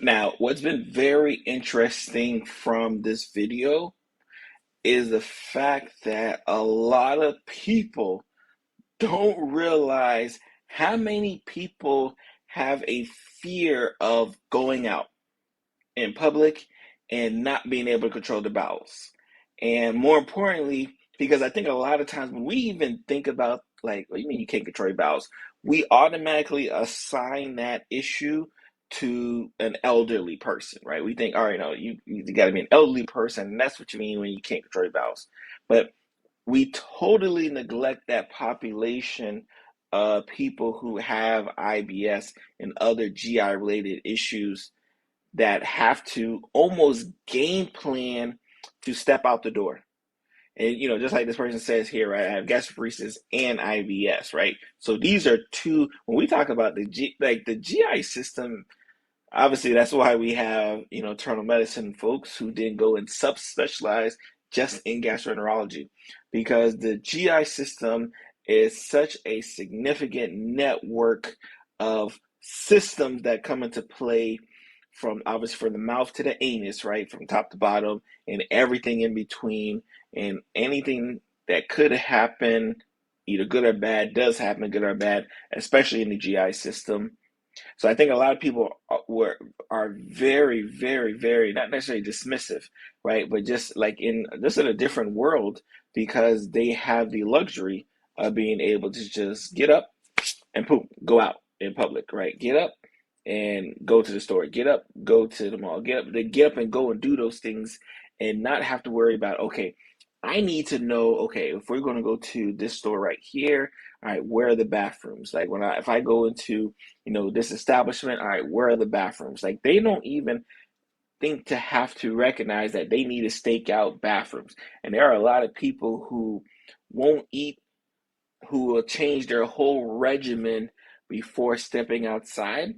Now, what's been very interesting from this video is the fact that a lot of people don't realize how many people have a fear of going out in public and not being able to control the bowels. And more importantly, because I think a lot of times when we even think about, like, what do you mean you can't control your bowels? We automatically assign that issue to an elderly person, right? We think, all right, no, you got to be an elderly person, and that's what you mean when you can't control your bowels. But we totally neglect that population of people who have IBS and other GI related issues that have to almost game plan to step out the door. And just like this person says here, right? I have gastropares and IBS, right? So these are two. When we talk about the GI system, obviously that's why we have internal medicine folks who then go and subspecialize just in gastroenterology, because the GI system is such a significant network of systems that come into play, from obviously from the mouth to the anus, right, from top to bottom, and everything in between, and anything that could happen, either good or bad, does happen, good or bad, especially in the GI system. So I think a lot of people are very, very, very not necessarily dismissive, right? But just like in a different world, because they have the luxury of being able to just get up and poop, go out in public, right? Get up and go to the store. Get up, go to the mall. Get up and go and do those things, and not have to worry about, okay, I need to know, okay, if we're going to go to this store right here, all right, where are the bathrooms? Like if I go into, this establishment, all right, where are the bathrooms? Like they don't even think to have to recognize that they need to stake out bathrooms. And there are a lot of people who won't eat, who will change their whole regimen before stepping outside,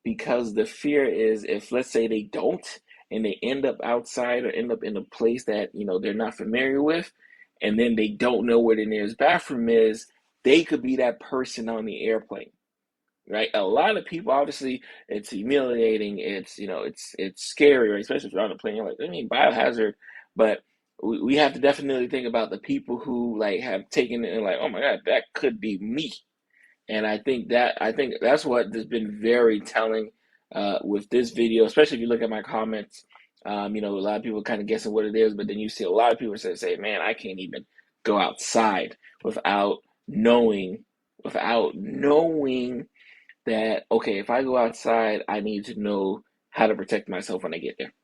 because the fear is, if let's say they don't, and they end up outside or end up in a place that they're not familiar with, and then they don't know where the nearest bathroom is, they could be that person on the airplane, right? A lot of people, obviously, it's humiliating, it's scary, right? Especially if you're on a plane. You're like, I mean, biohazard. But we have to definitely think about the people who like have taken it and like, oh my God, that could be me. And I think that's what has been very telling with this video, especially if you look at my comments. A lot of people kind of guessing what it is, but then you see a lot of people say, "Man, I can't even go outside without knowing, without knowing that, okay, if I go outside, I need to know how to protect myself when I get there."